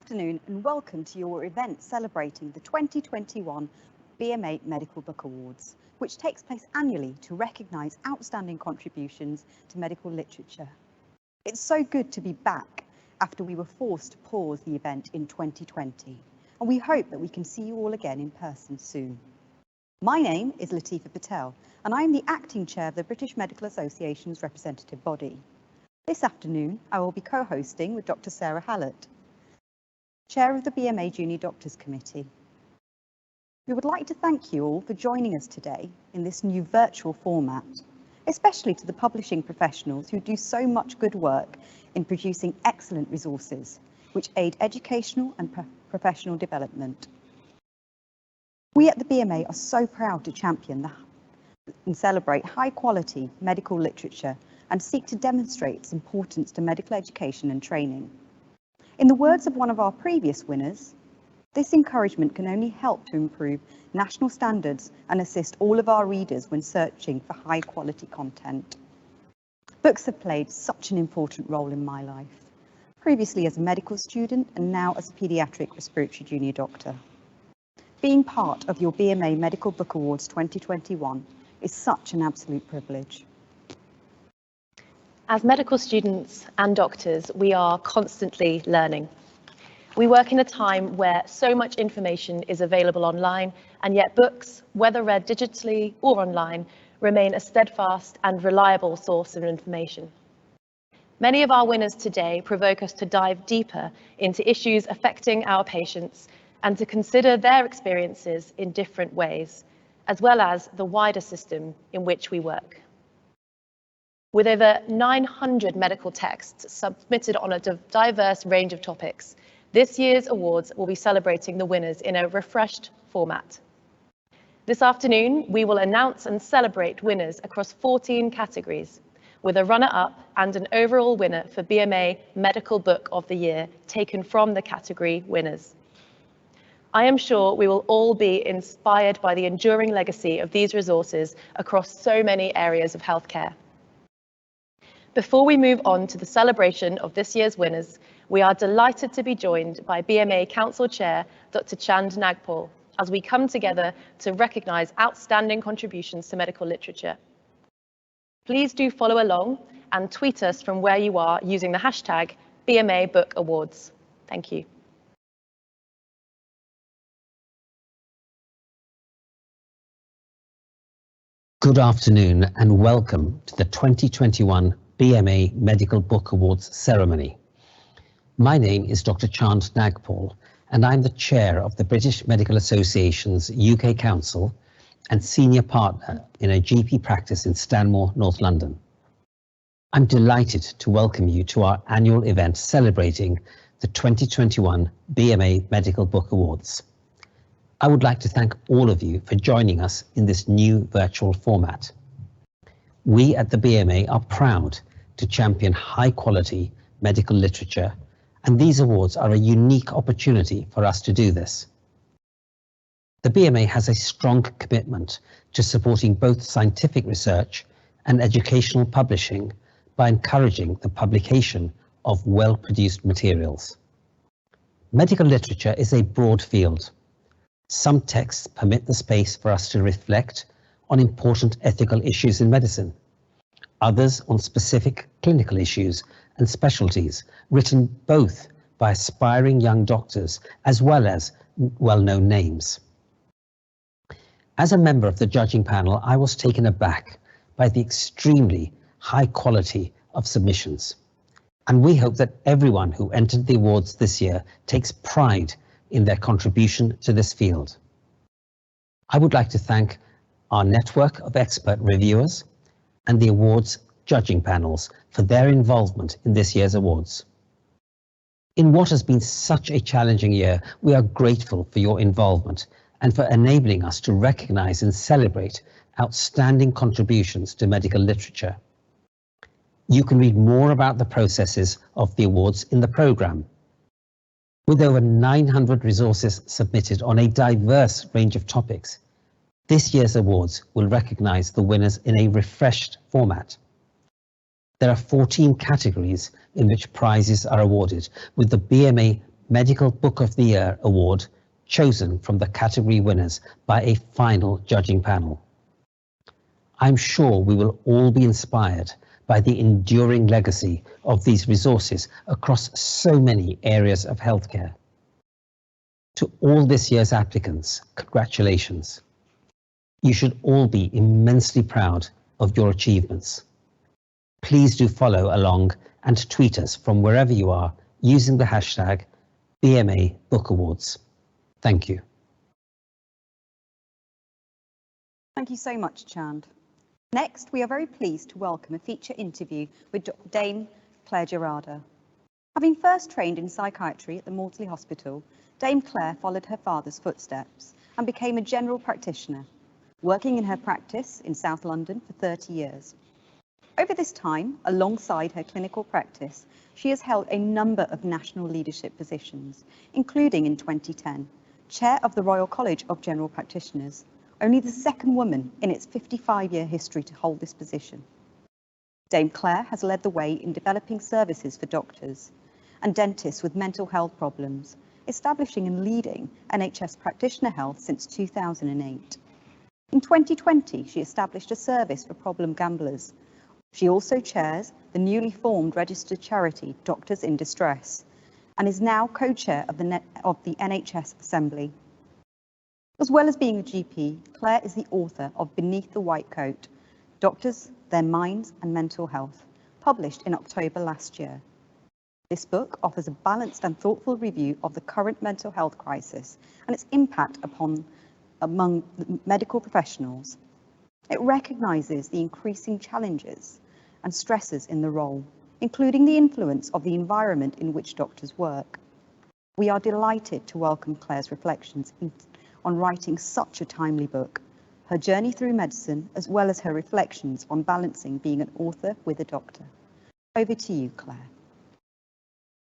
afternoon and welcome to your event celebrating the 2021 BMA Medical Book Awards, which takes place annually to recognise outstanding contributions to medical literature. It's so good to be back after we were forced to pause the event in 2020, and we hope that we can see you all again in person soon. My name is Latifa Patel, and I am the acting chair of the British Medical Association's representative body. This afternoon, I will be co-hosting with Dr. Sarah Hallett, Chair of the BMA Junior Doctors Committee. We would like to thank you all for joining us today in this new virtual format, especially to the publishing professionals who do so much good work in producing excellent resources which aid educational and professional development. We at the BMA are so proud to champion and celebrate high quality medical literature and seek to demonstrate its importance to medical education and training. In the words of one of our previous winners, this encouragement can only help to improve national standards and assist all of our readers when searching for high quality content. Books have played such an important role in my life, previously as a medical student and now as a paediatric respiratory junior doctor. Being part of your BMA Medical Book Awards 2021 is such an absolute privilege. As medical students and doctors, we are constantly learning. We work in a time where so much information is available online, and yet books, whether read digitally or online, remain a steadfast and reliable source of information. Many of our winners today provoke us to dive deeper into issues affecting our patients and to consider their experiences in different ways, as well as the wider system in which we work. With over 900 medical texts submitted on a diverse range of topics, this year's awards will be celebrating the winners in a refreshed format. This afternoon, we will announce and celebrate winners across 14 categories, with a runner-up and an overall winner for BMA Medical Book of the Year taken from the category winners. I am sure we will all be inspired by the enduring legacy of these resources across so many areas of healthcare. Before we move on to the celebration of this year's winners, we are delighted to be joined by BMA Council Chair, Dr. Chand Nagpal, as we come together to recognise outstanding contributions to medical literature. Please do follow along and tweet us from where you are using the hashtag BMA Book Awards. Thank you. Good afternoon and welcome to the 2021 BMA Medical Book Awards ceremony. My name is Dr. Chand Nagpal and I'm the chair of the British Medical Association's UK Council and senior partner in a GP practice in Stanmore, North London. I'm delighted to welcome you to our annual event celebrating the 2021 BMA Medical Book Awards. I would like to thank all of you for joining us in this new virtual format. We at the BMA are proud to champion high quality medical literature, and these awards are a unique opportunity for us to do this. The BMA has a strong commitment to supporting both scientific research and educational publishing by encouraging the publication of well-produced materials. Medical literature is a broad field. Some texts permit the space for us to reflect on important ethical issues in medicine, others on specific clinical issues and specialties, written both by aspiring young doctors as well as well-known names. As a member of the judging panel, I was taken aback by the extremely high quality of submissions, and we hope that everyone who entered the awards this year takes pride in their contribution to this field. I would like to thank our network of expert reviewers and the awards judging panels for their involvement in this year's awards. In what has been such a challenging year, we are grateful for your involvement and for enabling us to recognise and celebrate outstanding contributions to medical literature. You can read more about the processes of the awards in the programme. With over 900 resources submitted on a diverse range of topics, this year's awards will recognise the winners in a refreshed format. There are 14 categories in which prizes are awarded, with the BMA Medical Book of the Year award chosen from the category winners by a final judging panel. I'm sure we will all be inspired by the enduring legacy of these resources across so many areas of healthcare. To all this year's applicants, congratulations. You should all be immensely proud of your achievements. Please do follow along and tweet us from wherever you are using the hashtag BMA Book Awards. Thank you. Thank you so much, Chand. Next, we are very pleased to welcome a feature interview with Dame Claire Gerarda. Having first trained in psychiatry at the Maudsley Hospital, Dame Claire followed her father's footsteps and became a general practitioner, working in her practice in South London for 30 years. Over this time, alongside her clinical practice, she has held a number of national leadership positions, including in 2010, Chair of the Royal College of General Practitioners, only the second woman in its 55-year history to hold this position. Dame Claire has led the way in developing services for doctors and dentists with mental health problems, establishing and leading NHS practitioner health since 2008. In 2020, she established a service for problem gamblers. She also chairs the newly formed registered charity Doctors in Distress and is now co-chair of the NHS Assembly. As well as being a GP, Claire is the author of Beneath the White Coat, Doctors, Their Minds and Mental Health, published in October last year. This book offers a balanced and thoughtful review of the current mental health crisis and its impact among medical professionals. It recognises the increasing challenges and stresses in the role, including the influence of the environment in which doctors work. We are delighted to welcome Claire's reflections on writing such a timely book, her journey through medicine, as well as her reflections on balancing being an author with a doctor. Over to you, Claire.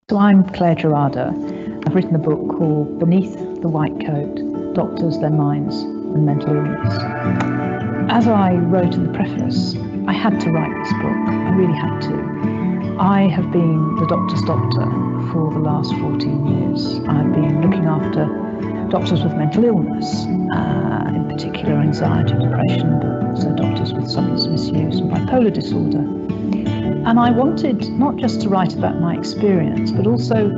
So I'm Claire Gerarda. I've written a book called Beneath the White Coat, Doctors, Their Minds and Mental Illness. As I wrote in the preface, I had to write this book. I really had to. I have been the doctor's doctor for the last 14 years. I've been looking after doctors with mental illness, in particular anxiety, depression, but also doctors with substance misuse and bipolar disorder. And I wanted not just to write about my experience, but also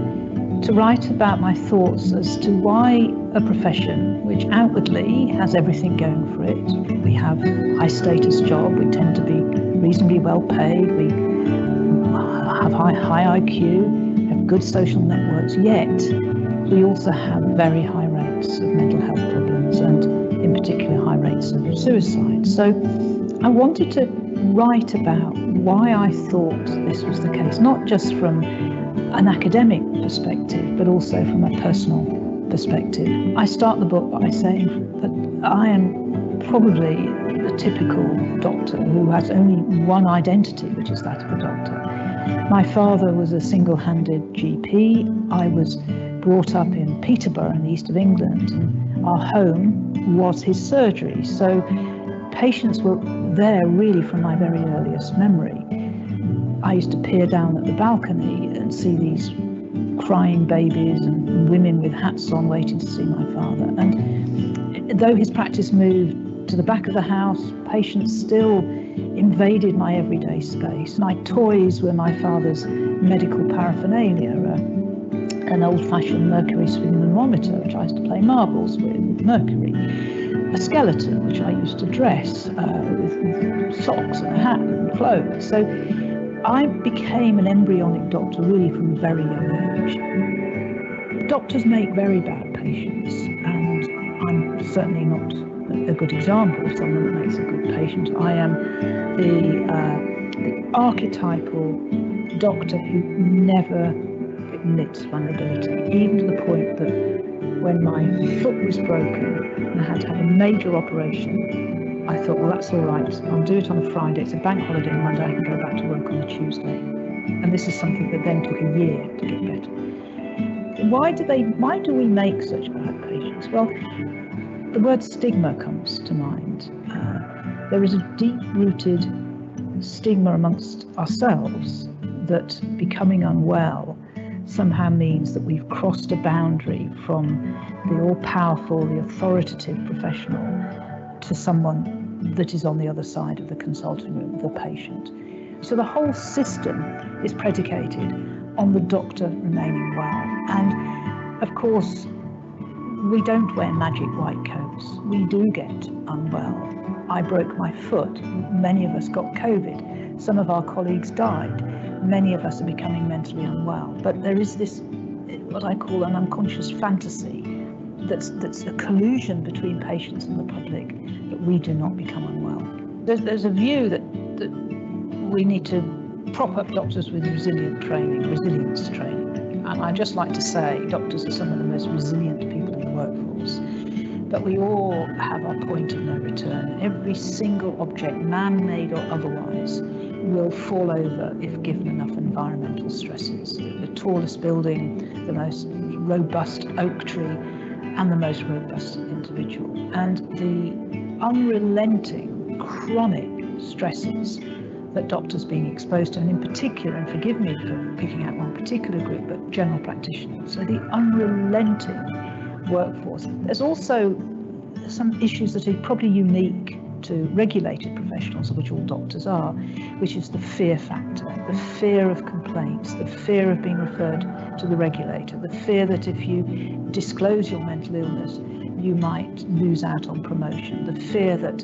to write about my thoughts as to why a profession which outwardly has everything going for it, we have a high status job, we tend to be reasonably well paid, we have high IQ, have good social networks, yet we also have very high rates of mental health problems and in particular high rates of suicide. So I wanted to write about why I thought this was the case, not just from an academic perspective, but also from a personal perspective. I start the book by saying that I am probably the typical doctor who has only one identity, which is that of a doctor. My father was a single-handed GP. I was brought up in Peterborough in the east of England, and our home was his surgery. So patients were there really from my very earliest memory. I used to peer down at the balcony and see these crying babies and women with hats on waiting to see my father. And though his practice moved to the back of the house, patients still invaded my everyday space. My toys were my father's medical paraphernalia, an old-fashioned mercury sphygmomanometer, which I used to play marbles with mercury, a skeleton, which I used to dress with socks and a hat and clothes. So I became an embryonic doctor really from a very young age. Doctors make very bad patients, and I'm certainly not a good example of someone that makes a good patient. I am the archetypal doctor who never admits vulnerability, even to the point that when my foot was broken and I had to have a major operation, I thought, well, that's all right. I'll do it on a Friday. It's a bank holiday on Monday. I can go back to work on a Tuesday. And this is something that then took a year to get better. Why do we make such bad patients? Well, the word stigma comes to mind. There is a deep-rooted stigma amongst ourselves that becoming unwell somehow means that we've crossed a boundary from the all-powerful, the authoritative professional to someone that is on the other side of the consulting room, the patient. So the whole system is predicated on the doctor remaining well. And of course, we don't wear magic white coats. We do get unwell. I broke my foot. Many of us got COVID. Some of our colleagues died. Many of us are becoming mentally unwell. But there is this, what I call an unconscious fantasy, that's a collusion between patients and the public, that we do not become unwell. There's a view that we need to prop up doctors with resilience training. And I just like to say doctors are some of the most resilient people in the workforce. But we all have our point of no return. Every single object, man-made or otherwise, will fall over if given enough environmental stresses. The tallest building, the most robust oak tree, and the most robust individual. And the unrelenting, chronic stresses that doctors being exposed to, and in particular, and forgive me for picking out one particular group, but general practitioners, so the unrelenting workforce. There's also some issues that are probably unique to regulated professionals, of which all doctors are, which is the fear factor, the fear of complaints, the fear of being referred to the regulator, the fear that if you disclose your mental illness, you might lose out on promotion, the fear that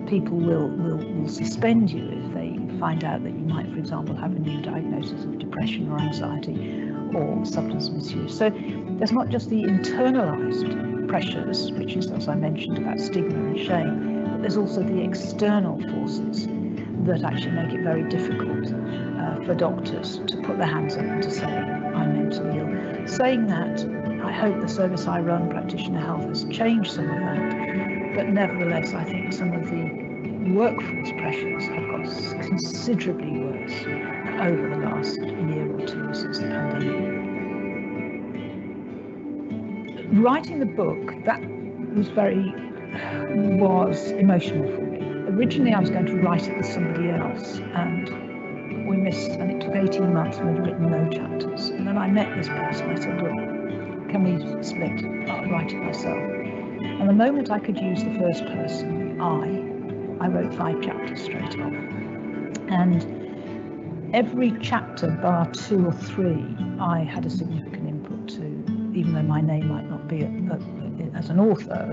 people will suspend you if they find out that you might, for example, have a new diagnosis of depression or anxiety or substance misuse. So there's not just the internalized pressures, which is, as I mentioned, about stigma and shame, but there's also the external forces that actually make it very difficult for doctors to put their hands up and to say, I'm mentally ill. Saying that, I hope the service I run, Practitioner Health, has changed some of that, but nevertheless, I think some of the workforce pressures have got considerably worse over the last year or two since the pandemic. Writing the book, that was emotional for me. Originally I was going to write it with somebody else, and we missed, and it took 18 months and we'd written no chapters. And then I met this person, I said, look, can we split? I'll write it myself. And the moment I could use the first person, I wrote 5 chapters straight off. And every chapter, bar 2 or 3, I had a significant input to, even though my name might not be as an author,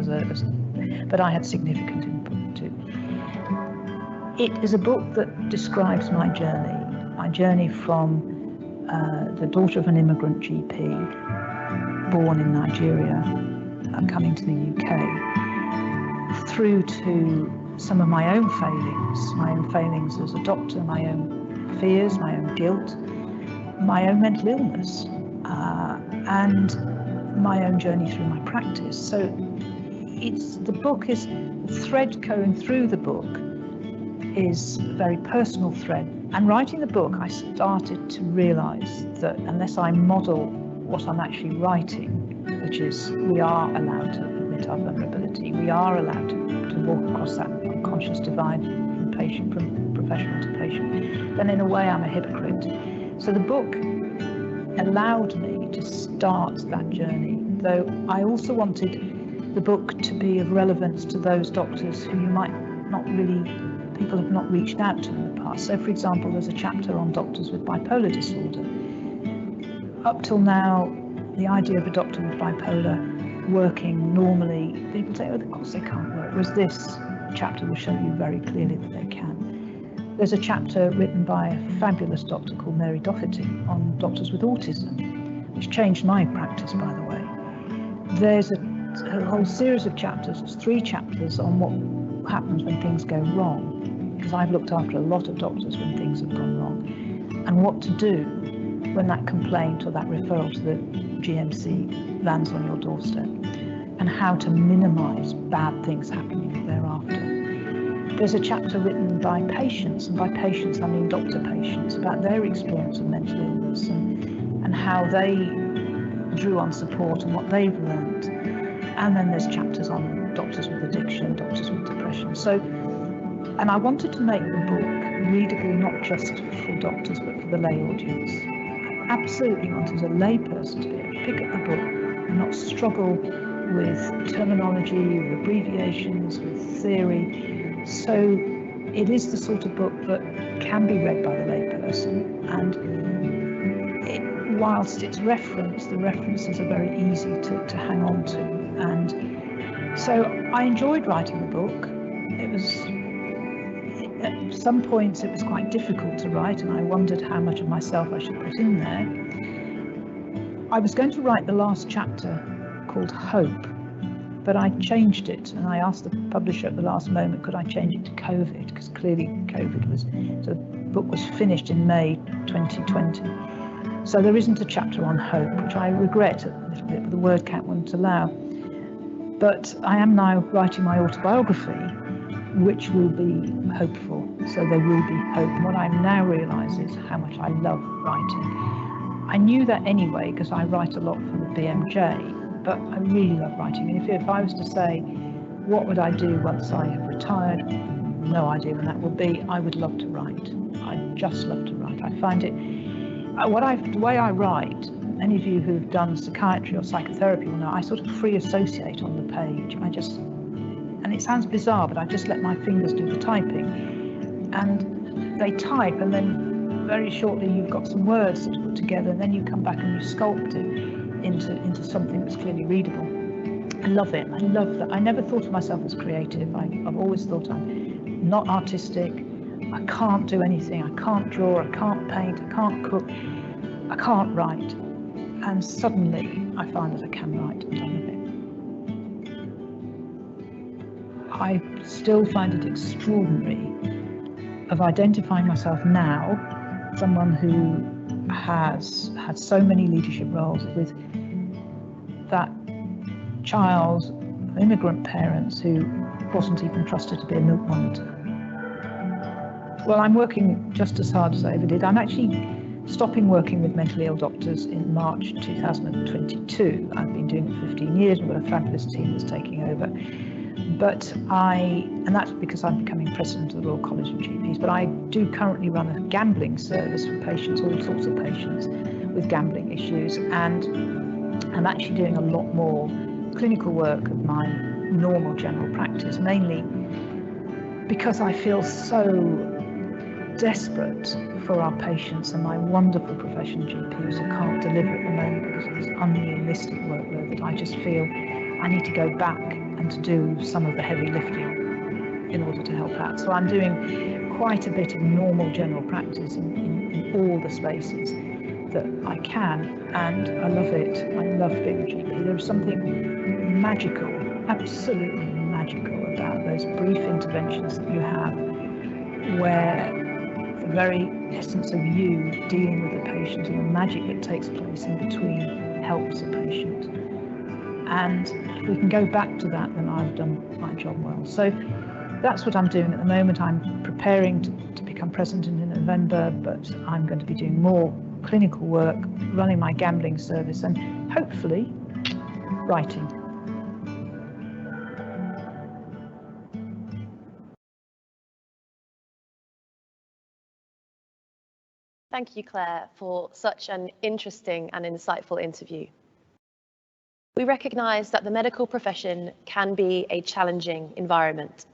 but I had significant input to. It is a book that describes my journey from the daughter of an immigrant GP, born in Nigeria, coming to the UK, through to some of my own failings as a doctor, my own fears, my own guilt, my own mental illness, and my own journey through my practice. So the thread going through the book is a very personal thread. And writing the book, I started to realise that unless I model what I'm actually writing, which is we are allowed to admit our vulnerability, we are allowed to walk across that unconscious divide from professional to patient, then in a way I'm a hypocrite. So the book allowed me to start that journey, though I also wanted the book to be of relevance to those doctors who you might not really, people have not reached out to in the past. So for example, there's a chapter on doctors with bipolar disorder. Up till now, the idea of a doctor with bipolar working normally, people say, oh, of course they can't work, whereas this chapter will show you very clearly that they can. There's a chapter written by a fabulous doctor called Mary Doherty on doctors with autism, which changed my practice, by the way. There's a whole series of chapters, there's 3 chapters on what happens when things go wrong, because I've looked after a lot of doctors when things have gone wrong, and what to do when that complaint or that referral to the GMC lands on your doorstep, and how to minimise bad things happening thereafter. There's a chapter written by patients, and by patients I mean doctor patients, about their experience of mental illness and how they drew on support and what they've learned. And then there's chapters on doctors with addiction, doctors with depression. So, and I wanted to make the book readable not just for doctors but for the lay audience. absolutely want as a layperson to be able to pick up the book and not struggle with terminology, with abbreviations, with theory. So it is the sort of book that can be read by the layperson, and whilst it's referenced, the references are very easy to hang on to. And so I enjoyed writing the book. It was, at some points it was quite difficult to write, and I wondered how much of myself I should put in there. I was going to write the last chapter called Hope, but I changed it, and I asked the publisher at the last moment, could I change it to COVID, because clearly COVID was, so the book was finished in May 2020. So there isn't a chapter on hope, which I regret a little bit, but the word count wouldn't allow. But I am now writing my autobiography, which will be hopeful, so there will be hope. And what I now realise is how much I love writing. I knew that anyway, because I write a lot for the BMJ, but I really love writing. And if I was to say, what would I do once I have retired? No idea when that will be. I would love to write. I just love to write. I find it, the way I write, any of you who've done psychiatry or psychotherapy will know, I sort of free associate on the page. And it sounds bizarre, but I just let my fingers do the typing. And they type, and then very shortly you've got some words to put together, and then you come back and you sculpt it into something that's clearly readable. I love it. I love that. I never thought of myself as creative. I've always thought I'm not artistic. I can't do anything. I can't draw. I can't paint. I can't cook. I can't write. And suddenly I find that I can write, and I love it. I still find it extraordinary of identifying myself now, someone who has had so many leadership roles, with that child of immigrant parents who wasn't even trusted to be a milk monitor. Well, I'm working just as hard as I ever did. I'm actually stopping working with mentally ill doctors in March 2022. I've been doing it for 15 years, and we've got a fabulous team that's taking over. And that's because I'm becoming president of the Royal College of GPs, but I do currently run a gambling service for patients, all sorts of patients with gambling issues, and I'm actually doing a lot more clinical work at my normal general practice, mainly because I feel so desperate for our patients and my wonderful professional GPs who can't deliver at the moment because of this unrealistic workload, that I just feel I need to go back and to do some of the heavy lifting in order to help out. So I'm doing quite a bit of normal general practice in all the spaces that I can, and I love it. I love being a GP. There's something magical, absolutely magical about those brief interventions that you have, where the very essence of you dealing with the patient and the magic that takes place in between helps the patient. And if we can go back to that, then I've done my job well. So that's what I'm doing at the moment. I'm preparing to become president in November, but I'm going to be doing more clinical work, running my gambling service, and hopefully writing. Thank you, Claire, for such an interesting and insightful interview. We recognise that the medical profession can be a challenging environment.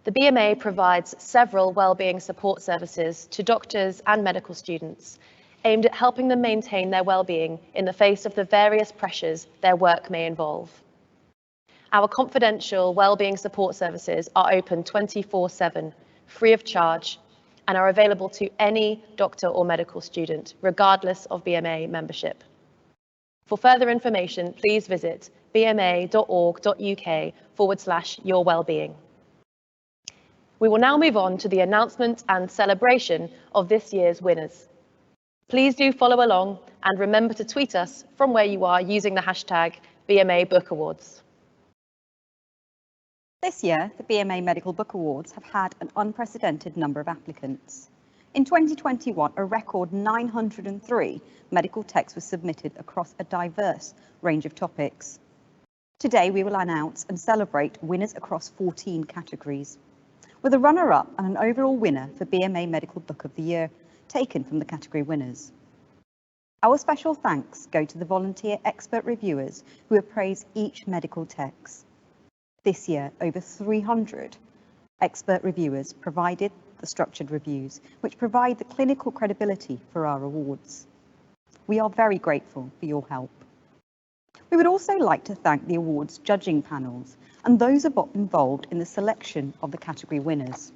The BMA provides several wellbeing support services to doctors and medical students, aimed at helping them maintain their well-being in the face of the various pressures their work may involve. Our confidential wellbeing support services are open 24/7, free of charge, and are available to any doctor or medical student, regardless of BMA membership. For further information, please visit bma.org.uk/yourwellbeing. We will now move on to the announcement and celebration of this year's winners. Please do follow along and remember to tweet us from where you are using the hashtag BMA Book Awards. This year, the BMA Medical Book Awards have had an unprecedented number of applicants. In 2021, a record 903 medical texts were submitted across a diverse range of topics. Today, we will announce and celebrate winners across 14 categories, with a runner-up and an overall winner for BMA Medical Book of the Year taken from the category winners. Our special thanks go to the volunteer expert reviewers who appraise each medical text. This year, over 300 expert reviewers provided the structured reviews, which provide the clinical credibility for our awards. We are very grateful for your help. We would also like to thank the awards judging panels and those involved in the selection of the category winners.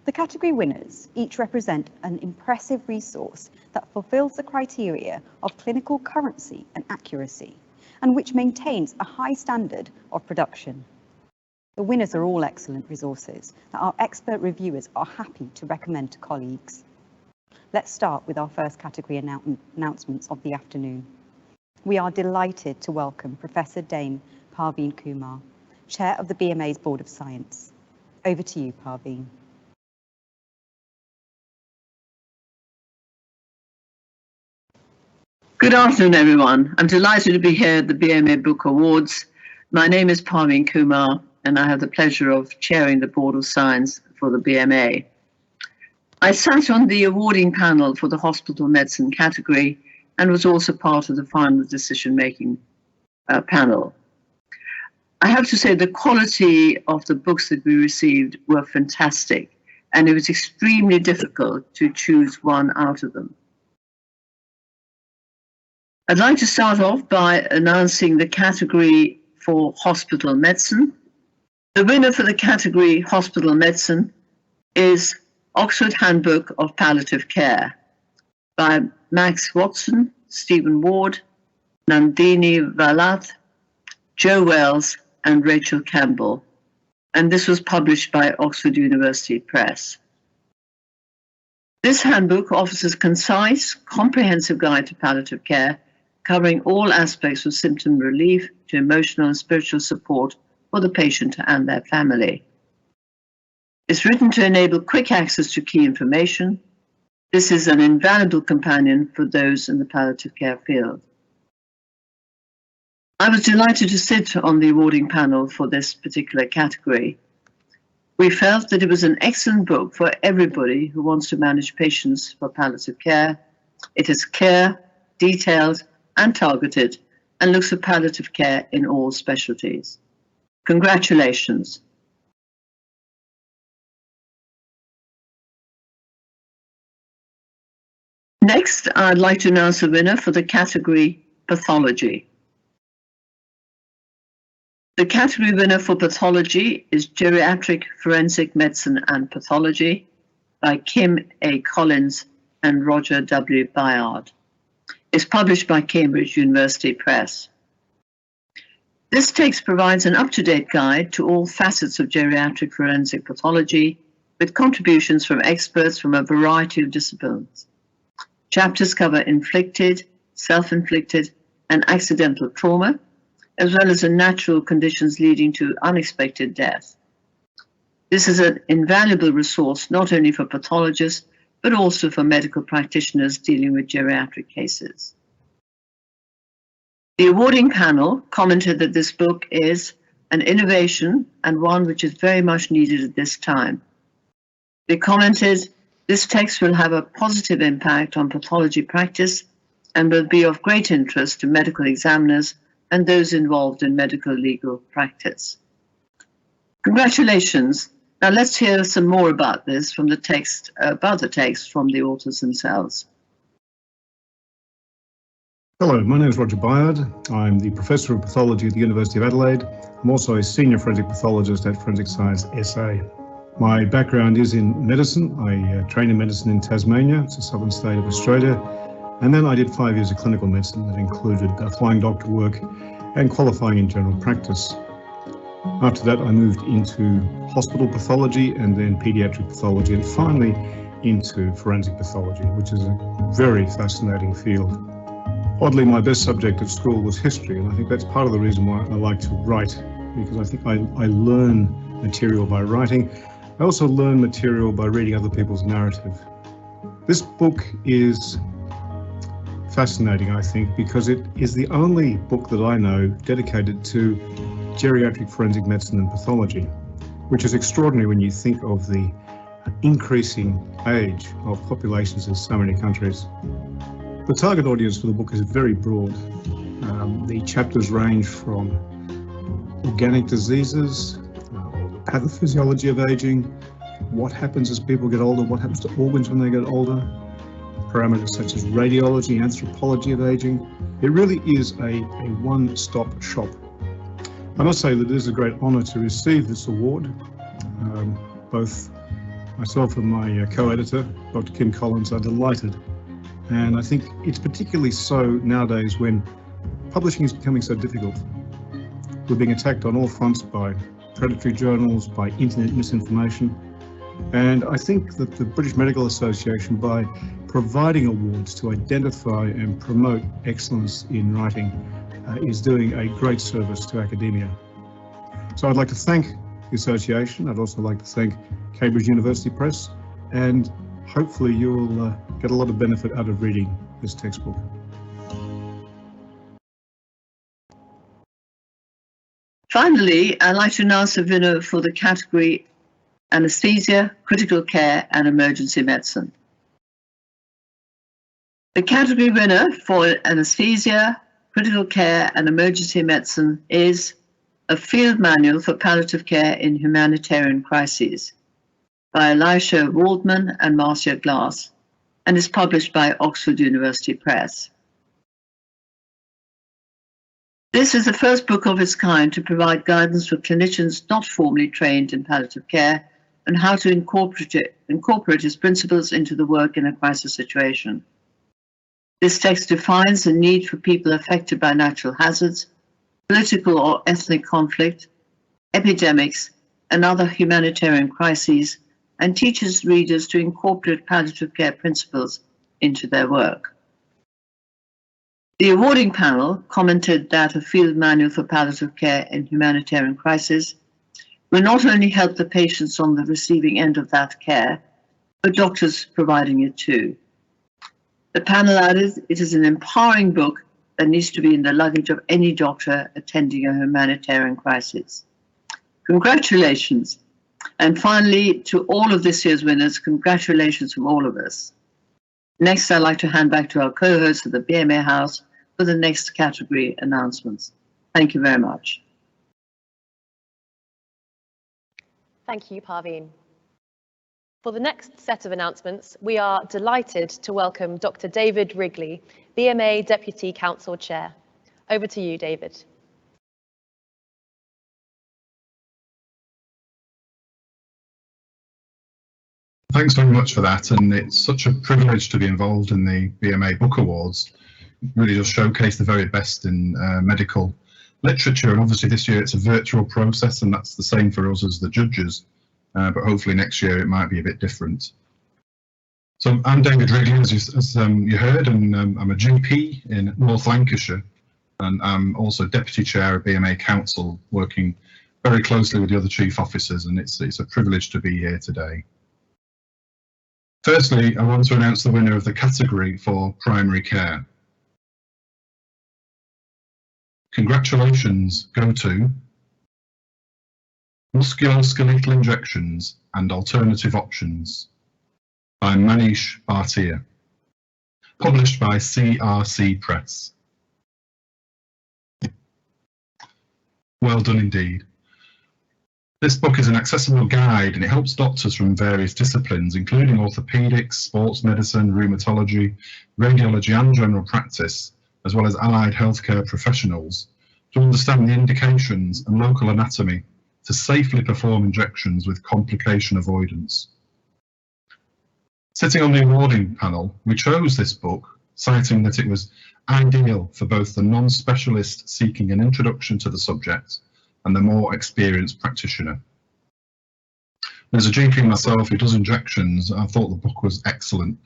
The category winners each represent an impressive resource that fulfills the criteria of clinical currency and accuracy, and which maintains a high standard of production. The winners are all excellent resources that our expert reviewers are happy to recommend to colleagues. Let's start with our first category announcements of the afternoon. We are delighted to welcome Professor Dame Parveen Kumar, Chair of the BMA's Board of Science. Over to you, Parveen. Good afternoon, everyone. I'm delighted to be here at the BMA Book Awards. My name is Parveen Kumar, and I have the pleasure of chairing the Board of Science for the BMA. I sat on the awarding panel for the hospital medicine category and was also part of the final decision-making panel. I have to say the quality of the books that we received were fantastic, and it was extremely difficult to choose one out of them. I'd like to start off by announcing the category for hospital medicine. The winner for the category hospital medicine is Oxford Handbook of Palliative Care by Max Watson, Stephen Ward, Nandini Valath, Joe Wells, and Rachel Campbell. And this was published by Oxford University Press. This handbook offers a concise, comprehensive guide to palliative care, covering all aspects of symptom relief to emotional and spiritual support for the patient and their family. It's written to enable quick access to key information. This is an invaluable companion for those in the palliative care field. I was delighted to sit on the awarding panel for this particular category. We felt that it was an excellent book for everybody who wants to manage patients for palliative care. It is clear, detailed, and targeted, and looks at palliative care in all specialties. Congratulations. Next, I'd like to announce the winner for the category Pathology. The category winner for Pathology is Geriatric Forensic Medicine and Pathology by Kim A. Collins and Roger W. Bayard. It's published by Cambridge University Press. This text provides an up-to-date guide to all facets of geriatric forensic pathology, with contributions from experts from a variety of disciplines. Chapters cover inflicted, self-inflicted, and accidental trauma, as well as the natural conditions leading to unexpected death. This is an invaluable resource not only for pathologists, but also for medical practitioners dealing with geriatric cases. The awarding panel commented that this book is an innovation and one which is very much needed at this time. They commented, this text will have a positive impact on pathology practice and will be of great interest to medical examiners and those involved in medical legal practice. Congratulations. Now let's hear some more about this from the text, from the authors themselves. Hello, my name is Roger Bayard. I'm the Professor of Pathology at the University of Adelaide. I'm also a Senior Forensic Pathologist at Forensic Science SA. My background is in medicine. I trained in medicine in Tasmania, it's a southern state of Australia. And then I did 5 years of clinical medicine that included flying doctor work and qualifying in general practice. After that, I moved into hospital pathology and then pediatric pathology, and finally into forensic pathology, which is a very fascinating field. Oddly, my best subject at school was history, and I think that's part of the reason why I like to write, because I think I learn material by writing. I also learn material by reading other people's narrative. This book is fascinating, I think, because it is the only book that I know dedicated to geriatric forensic medicine and pathology, which is extraordinary when you think of the increasing age of populations in so many countries. The target audience for the book is very broad. The chapters range from organic diseases, the pathophysiology of aging, what happens as people get older, what happens to organs when they get older, parameters such as radiology, anthropology of aging. It really is a one-stop shop. I must say that it is a great honour to receive this award. Both myself and my co-editor, Dr. Kim Collins, are delighted. And I think it's particularly so nowadays when publishing is becoming so difficult. We're being attacked on all fronts by predatory journals, by internet misinformation. And I think that the British Medical Association, by providing awards to identify and promote excellence in writing, is doing a great service to academia. So I'd like to thank the association. I'd also like to thank Cambridge University Press, and hopefully you'll get a lot of benefit out of reading this textbook. Finally, I'd like to announce the winner for the category Anesthesia, Critical Care and Emergency Medicine. The category winner for Anesthesia, Critical Care and Emergency Medicine is A Field Manual for Palliative Care in Humanitarian Crises by Elisha Waldman and Marcia Glass, and is published by Oxford University Press. This is the first book of its kind to provide guidance for clinicians not formally trained in palliative care and how to incorporate its principles into the work in a crisis situation. This text defines the need for people affected by natural hazards, political or ethnic conflict, epidemics, and other humanitarian crises, and teaches readers to incorporate palliative care principles into their work. The awarding panel commented that A Field Manual for Palliative Care in Humanitarian Crisis will not only help the patients on the receiving end of that care, but doctors providing it too. The panel added, it is an empowering book that needs to be in the luggage of any doctor attending a humanitarian crisis. Congratulations. And finally, to all of this year's winners, congratulations from all of us. Next, I'd like to hand back to our co-host of the BMA House for the next category announcements. Thank you very much. Thank you, Parveen. For the next set of announcements, we are delighted to welcome Dr. David Wrigley, BMA Deputy Council Chair. Over to you, David. Thanks very much for that, and it's such a privilege to be involved in the BMA Book Awards. It really does showcase the very best in medical literature, and obviously this year it's a virtual process, and that's the same for us as the judges, but hopefully next year it might be a bit different. So I'm David Wrigley, as you heard, and I'm a GP in North Lancashire, and I'm also Deputy Chair of BMA Council, working very closely with the other chief officers, and it's a privilege to be here today. Firstly, I want to announce the winner of the category for primary care. Congratulations go to Musculoskeletal Injections and Alternative Options by Manish Bhatia, published by CRC Press. Well done indeed. This book is an accessible guide, and it helps doctors from various disciplines, including orthopaedics, sports medicine, rheumatology, radiology and general practice, as well as allied healthcare professionals, to understand the indications and local anatomy to safely perform injections with complication avoidance. Sitting on the awarding panel, we chose this book, citing that it was ideal for both the non-specialist seeking an introduction to the subject and the more experienced practitioner. As a GP myself who does injections, I thought the book was excellent.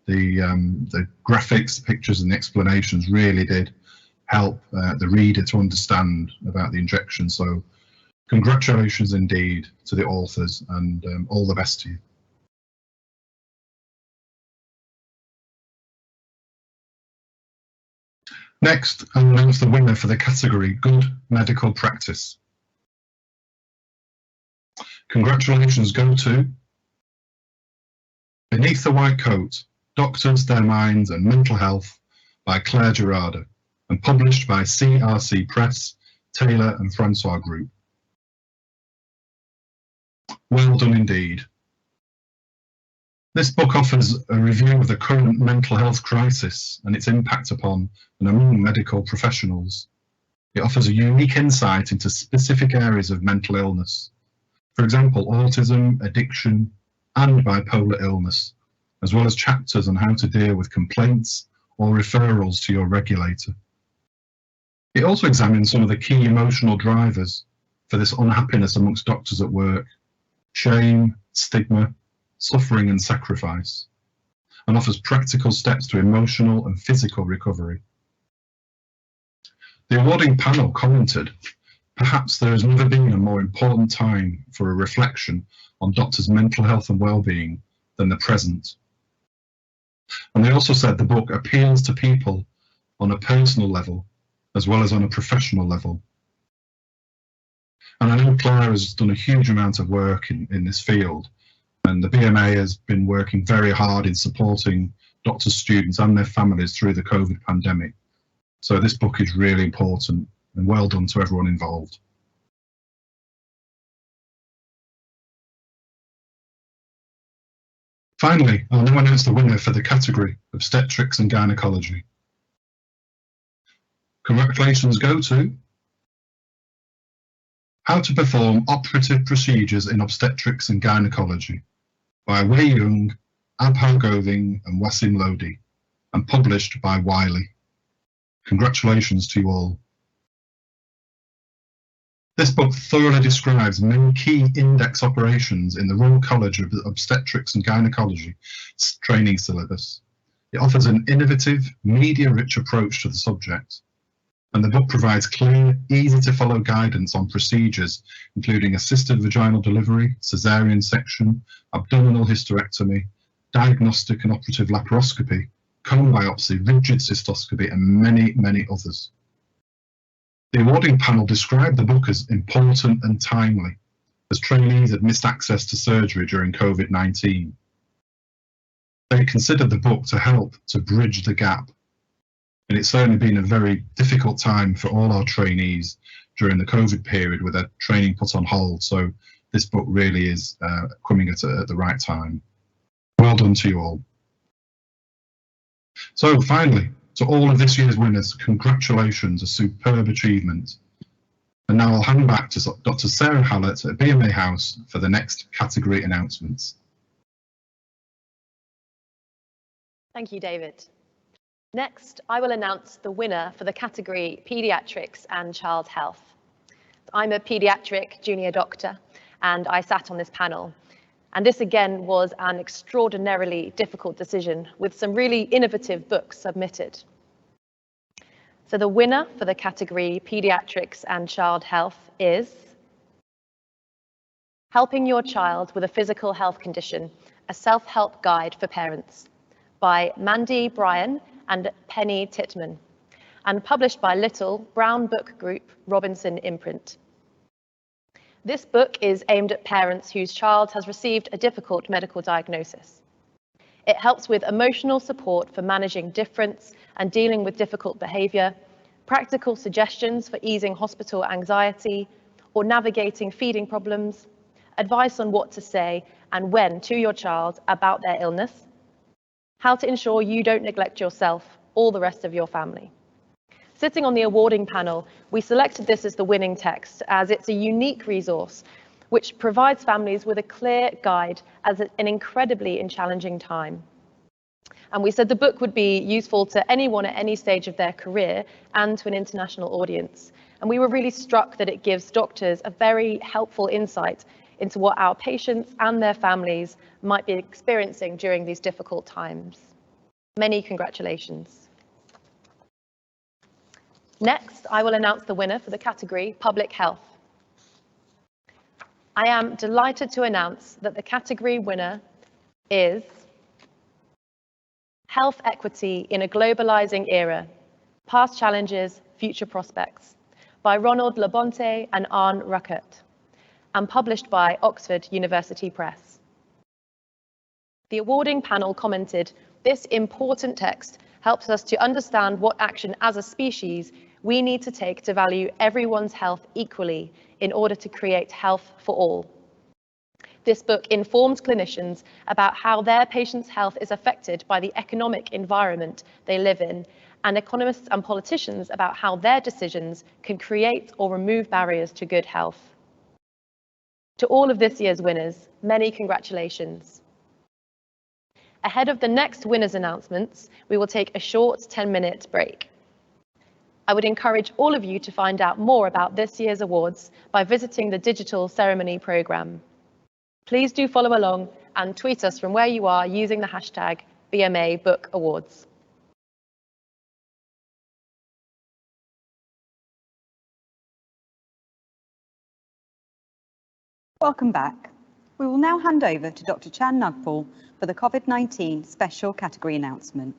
The graphics, pictures and the explanations really did help the reader to understand about the injection. So congratulations indeed to the authors, and all the best to you. Next, I'll announce the winner for the category Good Medical Practice. Congratulations go to Beneath the White Coat, Doctors, Their Minds and Mental Health by Claire Gerarda and published by CRC Press, Taylor and Francois Group. Well done indeed. This book offers a review of the current mental health crisis and its impact upon and among medical professionals. It offers a unique insight into specific areas of mental illness, for example, autism, addiction, and bipolar illness, as well as chapters on how to deal with complaints or referrals to your regulator. It also examines some of the key emotional drivers for this unhappiness amongst doctors at work: shame, stigma, suffering and sacrifice, and offers practical steps to emotional and physical recovery. The awarding panel commented, "Perhaps there has never been a more important time for a reflection on doctors' mental health and well-being than the present." And they also said the book appeals to people on a personal level as well as on a professional level. And I know Claire has done a huge amount of work in this field, and the BMA has been working very hard in supporting doctors, students and their families through the COVID pandemic. So this book is really important, and well done to everyone involved. Finally, I'll now announce the winner for the category Obstetrics and Gynecology. Congratulations go to How to Perform Operative Procedures in Obstetrics and Gynecology by Wei Young, Abha Goving and Wasim Lodi, and published by Wiley. Congratulations to you all. This book thoroughly describes many key index operations in the Royal College of Obstetrics and Gynecology training syllabus. It offers an innovative, media-rich approach to the subject, and the book provides clear, easy-to-follow guidance on procedures, including assisted vaginal delivery, caesarean section, abdominal hysterectomy, diagnostic and operative laparoscopy, cone biopsy, rigid cystoscopy, and many, many others. The awarding panel described the book as important and timely, as trainees had missed access to surgery during COVID-19. They considered the book to help to bridge the gap, and it's certainly been a very difficult time for all our trainees during the COVID period with their training put on hold, so this book really is coming at the right time. Well done to you all. So finally, to all of this year's winners, congratulations, a superb achievement. And now I'll hand back to Dr. Sarah Hallett at BMA House for the next category announcements. Thank you, David. Next, I will announce the winner for the category Paediatrics and Child Health. I'm a paediatric junior doctor, and I sat on this panel. And this again was an extraordinarily difficult decision with some really innovative books submitted. So the winner for the category Paediatrics and Child Health is Helping Your Child with a Physical Health Condition, a Self-Help Guide for Parents by Mandy Bryan and Penny Titman, and published by Little Brown Book Group, Robinson Imprint. This book is aimed at parents whose child has received a difficult medical diagnosis. It helps with emotional support for managing difference and dealing with difficult behaviour, practical suggestions for easing hospital anxiety or navigating feeding problems, advice on what to say and when to your child about their illness, how to ensure you don't neglect yourself or the rest of your family. Sitting on the awarding panel, we selected this as the winning text as it's a unique resource which provides families with a clear guide at an incredibly challenging time. And we said the book would be useful to anyone at any stage of their career and to an international audience. And we were really struck that it gives doctors a very helpful insight into what our patients and their families might be experiencing during these difficult times. Many congratulations. Next, I will announce the winner for the category Public Health. I am delighted to announce that the category winner is Health Equity in a Globalizing Era, Past Challenges, Future Prospects by Ronald Labonte and Arne Ruckert, and published by Oxford University Press. The awarding panel commented, "This important text helps us to understand what action as a species we need to take to value everyone's health equally in order to create health for all. This book informs clinicians about how their patients' health is affected by the economic environment they live in, and economists and politicians about how their decisions can create or remove barriers to good health. To all of this year's winners, many congratulations. Ahead of the next winners' announcements, we will take a short 10-minute break. I would encourage all of you to find out more about this year's awards by visiting the digital ceremony programme. Please do follow along and tweet us from where you are using the hashtag BMA Book Awards. Welcome back. We will now hand over to Dr. Chan Nagpal for the COVID-19 special category announcement.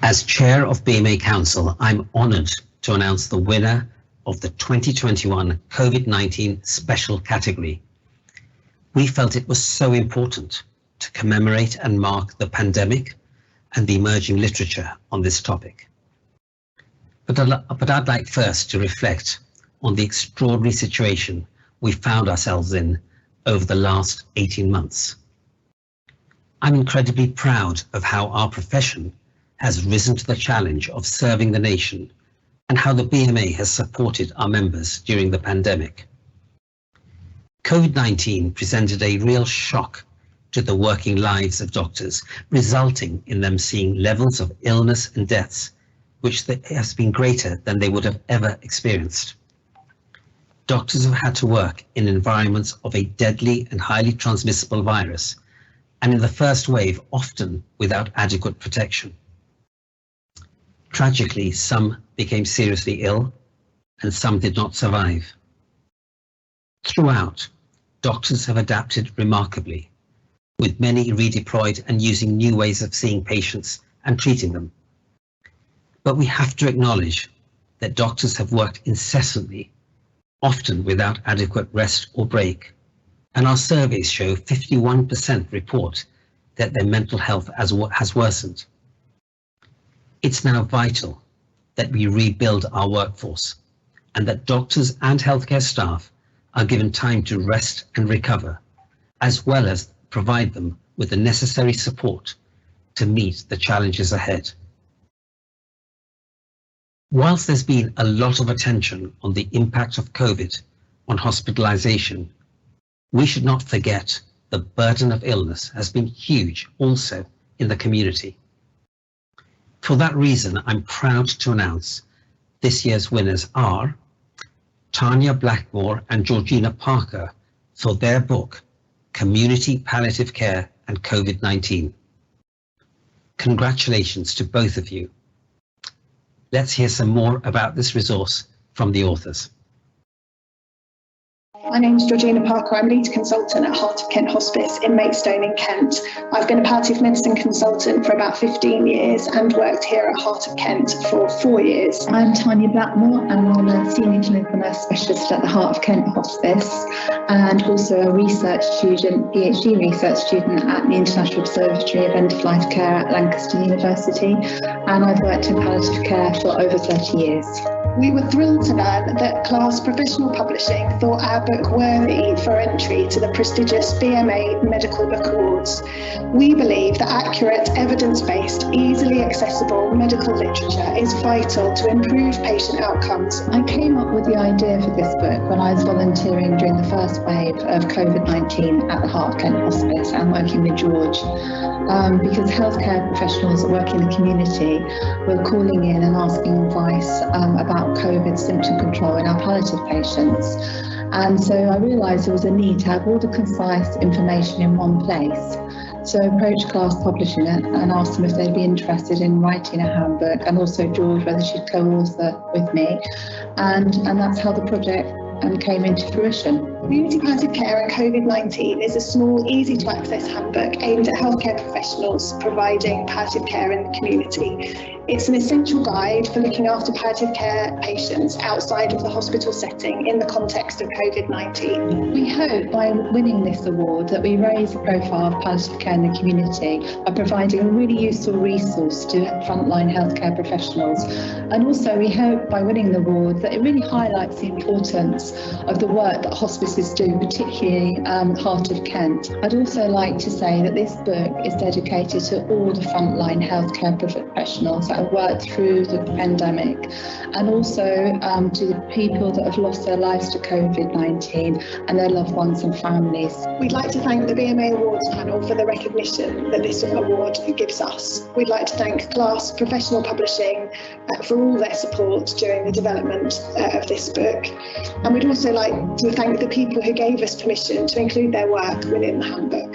As Chair of BMA Council, I'm honoured to announce the winner of the 2021 COVID-19 special category. We felt it was so important to commemorate and mark the pandemic and the emerging literature on this topic. But I'd like first to reflect on the extraordinary situation we found ourselves in over the last 18 months. I'm incredibly proud of how our profession has risen to the challenge of serving the nation and how the BMA has supported our members during the pandemic. COVID-19 presented a real shock to the working lives of doctors, resulting in them seeing levels of illness and deaths which has been greater than they would have ever experienced. Doctors have had to work in environments of a deadly and highly transmissible virus, and in the first wave, often without adequate protection. Tragically, some became seriously ill, and some did not survive. Throughout, doctors have adapted remarkably, with many redeployed and using new ways of seeing patients and treating them. But we have to acknowledge that doctors have worked incessantly, often without adequate rest or break, and our surveys show 51% report that their mental health has worsened. It's now vital that we rebuild our workforce and that doctors and healthcare staff are given time to rest and recover, as well as provide them with the necessary support to meet the challenges ahead. Whilst there's been a lot of attention on the impact of COVID on hospitalization, we should not forget the burden of illness has been huge also in the community. For that reason, I'm proud to announce this year's winners are Tanya Blackmore and Georgina Parker for their book, Community Palliative Care and COVID-19. Congratulations to both of you. Let's hear some more about this resource from the authors. My name is Georgina Parker. I'm lead consultant at Heart of Kent Hospice in Maidstone in Kent. I've been a palliative medicine consultant for about 15 years and worked here at Heart of Kent for 4 years. I'm Tanya Blackmore and I'm a senior clinical nurse specialist at the Heart of Kent Hospice and also a research student, PhD research student at the International Observatory of End-of-Life Care at Lancaster University, and I've worked in palliative care for over 30 years. We were thrilled to learn that Class Professional Publishing thought our book worthy for entry to the prestigious BMA Medical Book Awards. We believe that accurate, evidence-based, easily accessible medical literature is vital to improve patient outcomes. I came up with the idea for this book when I was volunteering during the first wave of COVID-19 at the Heart of Kent Hospice and working with George. Because healthcare professionals that work in the community were calling in and asking advice about COVID symptom control in our palliative patients. And so I realised there was a need to have all the concise information in one place. So I approached Class Publishing and asked them if they'd be interested in writing a handbook, and also George whether she'd co-author with me. And that's how the project came into fruition. Community Palliative Care and COVID-19 is a small, easy to access handbook aimed at healthcare professionals providing palliative care in the community. It's an essential guide for looking after palliative care patients outside of the hospital setting in the context of COVID-19. We hope by winning this award that we raise the profile of palliative care in the community by providing a really useful resource to frontline healthcare professionals. And also we hope by winning the award that it really highlights the importance of the work that hospices do, particularly Heart of Kent. I'd also like to say that this book is dedicated to all the frontline healthcare professionals that have worked through the pandemic, and also to the people that have lost their lives to COVID-19 and their loved ones and families. We'd like to thank the BMA Awards panel for the recognition that this award gives us. We'd like to thank Class Professional Publishing for all their support during the development of this book. And we'd also like to thank the people who gave us permission to include their work within the handbook.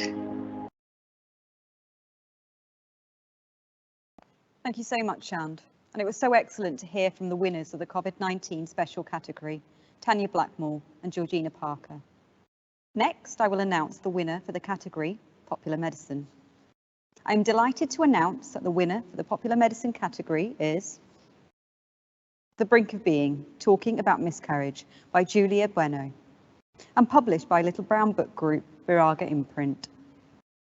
Thank you so much, Shand. And it was so excellent to hear from the winners of the COVID-19 special category, Tanya Blackmore and Georgina Parker. Next, I will announce the winner for the category Popular Medicine. I'm delighted to announce that the winner for the Popular Medicine category is The Brink of Being, Talking About Miscarriage by Julia Bueno, and published by Little Brown Book Group, Viraga Imprint.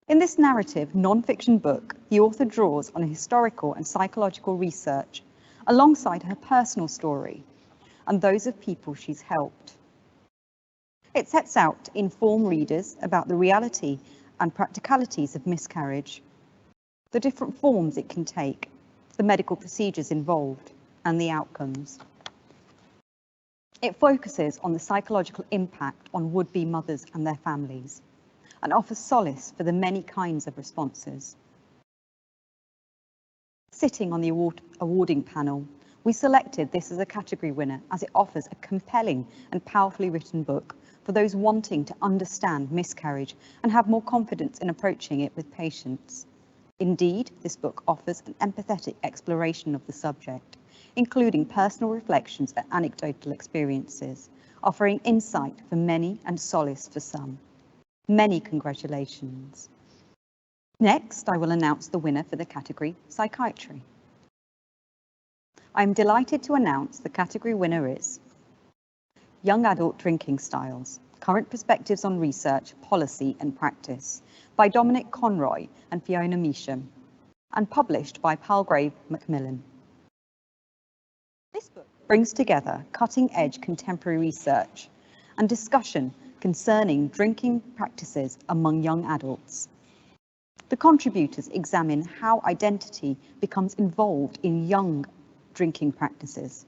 In this narrative non-fiction book, the author draws on historical and psychological research alongside her personal story and those of people she's helped. It sets out to inform readers about the reality and practicalities of miscarriage, the different forms it can take, the medical procedures involved, and the outcomes. It focuses on the psychological impact on would-be mothers and their families, and offers solace for the many kinds of responses. Sitting on the awarding panel, we selected this as a category winner as it offers a compelling and powerfully written book for those wanting to understand miscarriage and have more confidence in approaching it with patients. Indeed, this book offers an empathetic exploration of the subject, including personal reflections and anecdotal experiences, offering insight for many and solace for some. Many congratulations. Next, I will announce the winner for the category Psychiatry. I'm delighted to announce the category winner is Young Adult Drinking Styles, Current Perspectives on Research, Policy and Practice by Dominic Conroy and Fiona Measham, and published by Palgrave Macmillan. This book brings together cutting-edge contemporary research and discussion concerning drinking practices among young adults. The contributors examine how identity becomes involved in young drinking practices,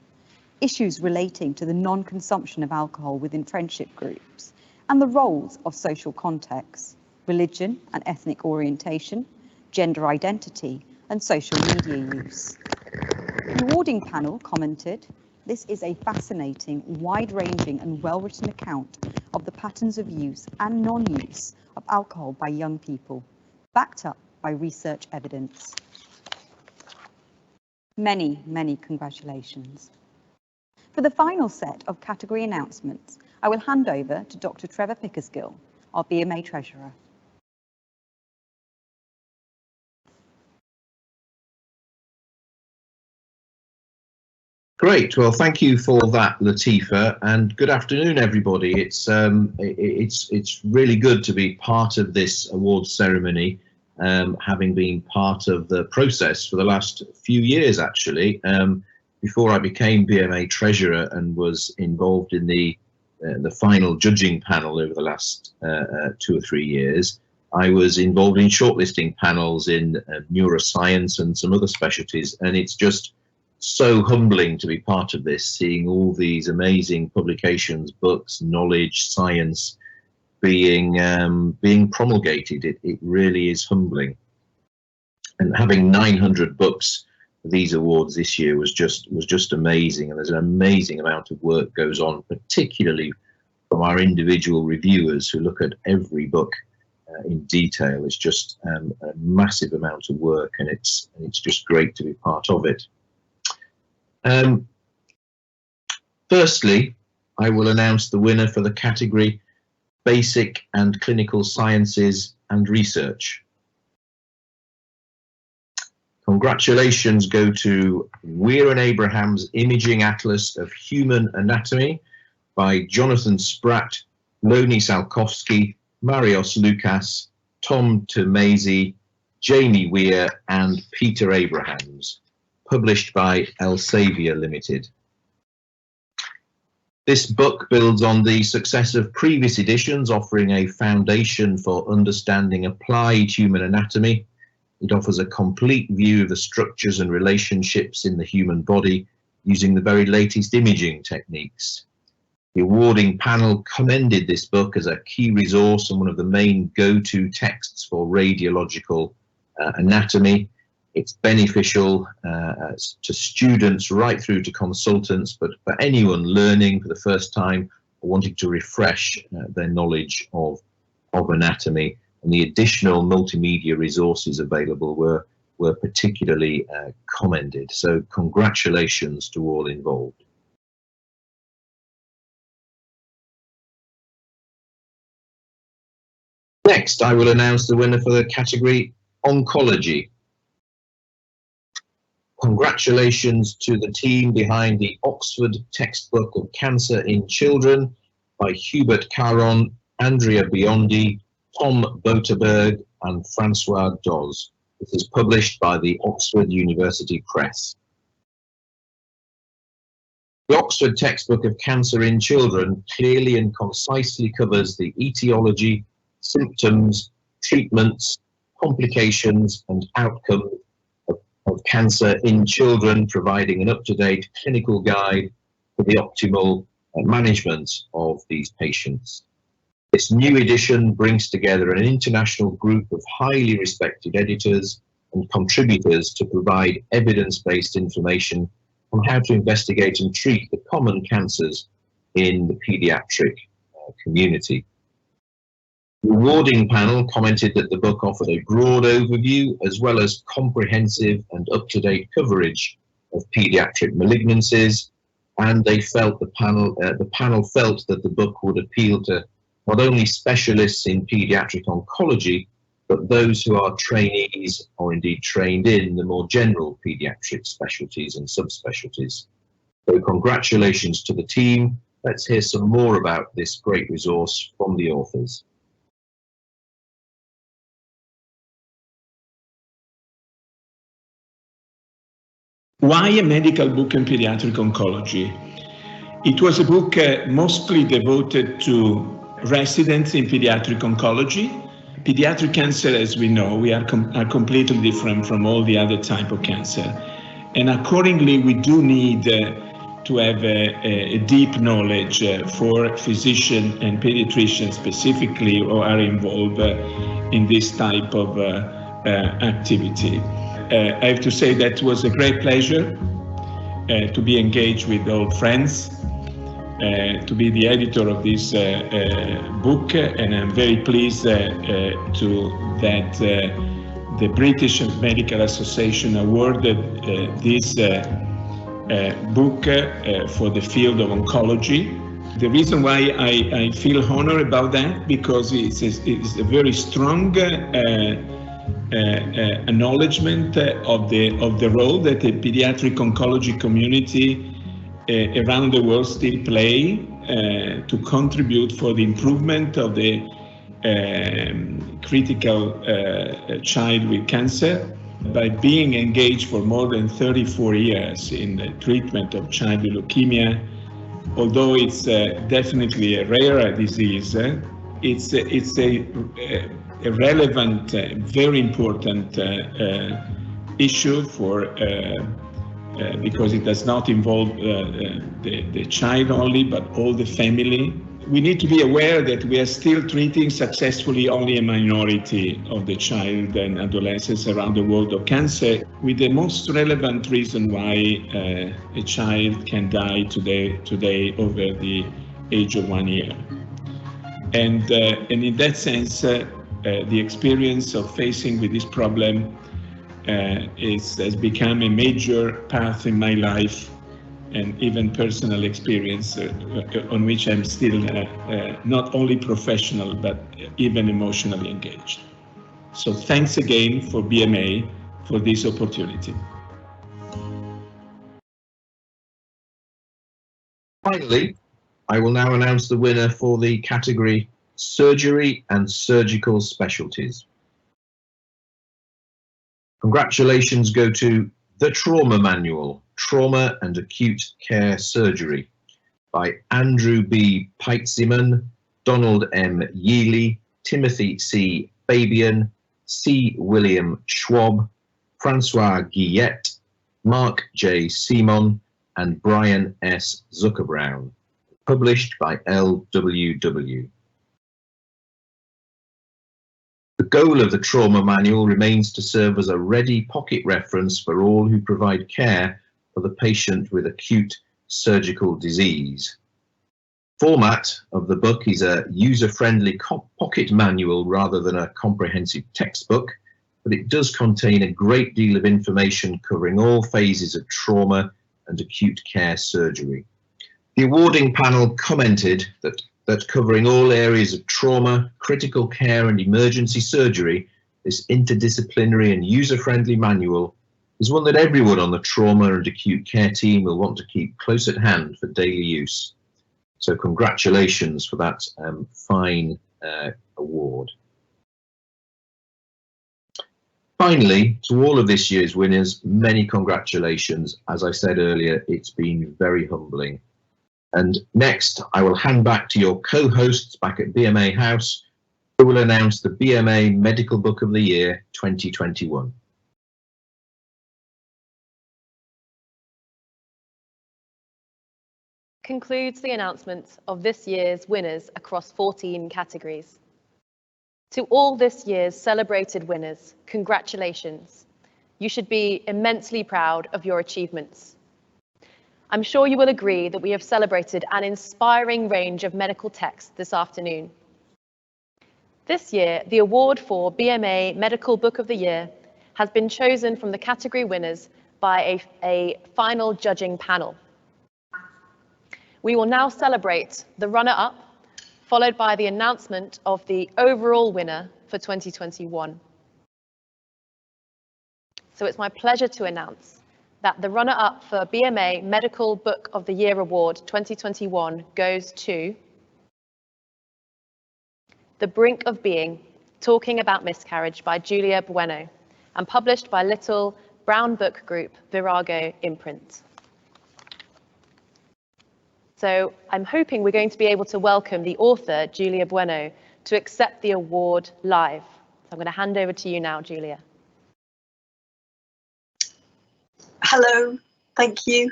issues relating to the non-consumption of alcohol within friendship groups, and the roles of social contexts, religion and ethnic orientation, gender identity, and social media use. The awarding panel commented, "This is a fascinating, wide-ranging and well-written account of the patterns of use and non-use of alcohol by young people, backed up by research evidence." Many, many congratulations. For the final set of category announcements, I will hand over to Dr. Trevor Pickersgill, our BMA Treasurer. Great. Well, thank you for that, Latifa, and good afternoon, everybody. It's really good to be part of this awards ceremony, having been part of the process for the last few years, actually. Before I became BMA Treasurer and was involved in the final judging panel over the last 2 or 3 years, I was involved in shortlisting panels in neuroscience and some other specialties, and it's just so humbling to be part of this, seeing all these amazing publications, books, knowledge, science being promulgated. It really is humbling. And having 900 books for these awards this year was just amazing. And there's an amazing amount of work goes on, particularly from our individual reviewers who look at every book in detail. It's just a massive amount of work, and it's just great to be part of it. Firstly, I will announce the winner for the category basic and clinical sciences and research. Congratulations go to Weir and Abraham's Imaging Atlas of Human Anatomy by Jonathan Spratt, Loni Salkowski, Marios Lukas, Tom Tomasi, Jamie Weir and Peter Abrahams, published by Elsevier Limited. This book builds on the success of previous editions, offering a foundation for understanding applied human anatomy. It offers a complete view of the structures and relationships in the human body using the very latest imaging techniques. The awarding panel commended this book as a key resource and one of the main go-to texts for radiological anatomy. It's beneficial to students right through to consultants, but for anyone learning for the first time or wanting to refresh their knowledge of anatomy. And the additional multimedia resources available were particularly commended. So congratulations to all involved. Next, I will announce the winner for the category Oncology. Congratulations to the team behind the Oxford Textbook of Cancer in Children by Hubert Caron, Andrea Biondi, Tom Boterberg and Francois Doz. This is published by the Oxford University Press. The Oxford Textbook of Cancer in Children clearly and concisely covers the etiology, symptoms, treatments, complications and outcomes of cancer in children, providing an up-to-date clinical guide for the optimal management of these patients. This new edition brings together an international group of highly respected editors and contributors to provide evidence-based information on how to investigate and treat the common cancers in the paediatric community. The awarding panel commented that the book offered a broad overview as well as comprehensive and up-to-date coverage of paediatric malignancies, and they felt the panel felt that the book would appeal to not only specialists in paediatric oncology, but those who are trainees or indeed trained in the more general paediatric specialties and subspecialties. So congratulations to the team. Let's hear some more about this great resource from the authors. Why a medical book in pediatric oncology? It was a book mostly devoted to residents in pediatric oncology. Pediatric cancer, as we know, are completely different from all the other type of cancer. And accordingly, we do need to have a deep knowledge for physicians and pediatricians specifically who are involved in this type of activity. I have to say that was a great pleasure to be engaged with old friends, to be the editor of this book, and I'm very pleased that the British Medical Association awarded this book for the field of oncology. The reason why I feel honored about that, because it's a very strong acknowledgement of the role that the pediatric oncology community around the world still play to contribute for the improvement of the critical child with cancer. By being engaged for more than 34 years in the treatment of child with leukemia, although it's definitely a rare disease, it's a relevant, very important issue for because it does not involve the child only, but all the family. We need to be aware that we are still treating successfully only a minority of the child and adolescents around the world of cancer, with the most relevant reason why a child can die today over the age of 1 year. And in that sense, the experience of facing with this problem has become a major path in my life and even personal experience on which I'm still not only professional, but even emotionally engaged. So thanks again for BMA for this opportunity. Finally, I will now announce the winner for the category Surgery and Surgical Specialties. Congratulations go to The Trauma Manual, Trauma and Acute Care Surgery by Andrew B. Peitzman, Donald M. Yealy, Timothy C. Fabian, C. William Schwab, Francois Guillet, Mark J. Simon, and Brian S. Zuckerbrown, published by LWW. The goal of the Trauma Manual remains to serve as a ready pocket reference for all who provide care for the patient with acute surgical disease. Format of the book is a user-friendly pocket manual rather than a comprehensive textbook, but it does contain a great deal of information covering all phases of trauma and acute care surgery. The awarding panel commented that covering all areas of trauma, critical care and emergency surgery, this interdisciplinary and user-friendly manual is one that everyone on the trauma and acute care team will want to keep close at hand for daily use. So congratulations for that fine award. Finally, to all of this year's winners, many congratulations. As I said earlier, it's been very humbling. And next, I will hand back to your co-hosts back at BMA House, who will announce the BMA Medical Book of the Year 2021. Concludes the announcement of this year's winners across 14 categories. To all this year's celebrated winners, congratulations. You should be immensely proud of your achievements. I'm sure you will agree that we have celebrated an inspiring range of medical texts this afternoon. This year, the award for BMA Medical Book of the Year has been chosen from the category winners by a final judging panel. We will now celebrate the runner-up, followed by the announcement of the overall winner for 2021. So it's my pleasure to announce that the runner-up for BMA Medical Book of the Year Award 2021 goes to The Brink of Being, Talking About Miscarriage by Julia Bueno, and published by Little Brown Book Group, Virago Imprint. So I'm hoping we're going to be able to welcome the author, Julia Bueno, to accept the award live. So I'm going to hand over to you now, Julia. Hello, thank you.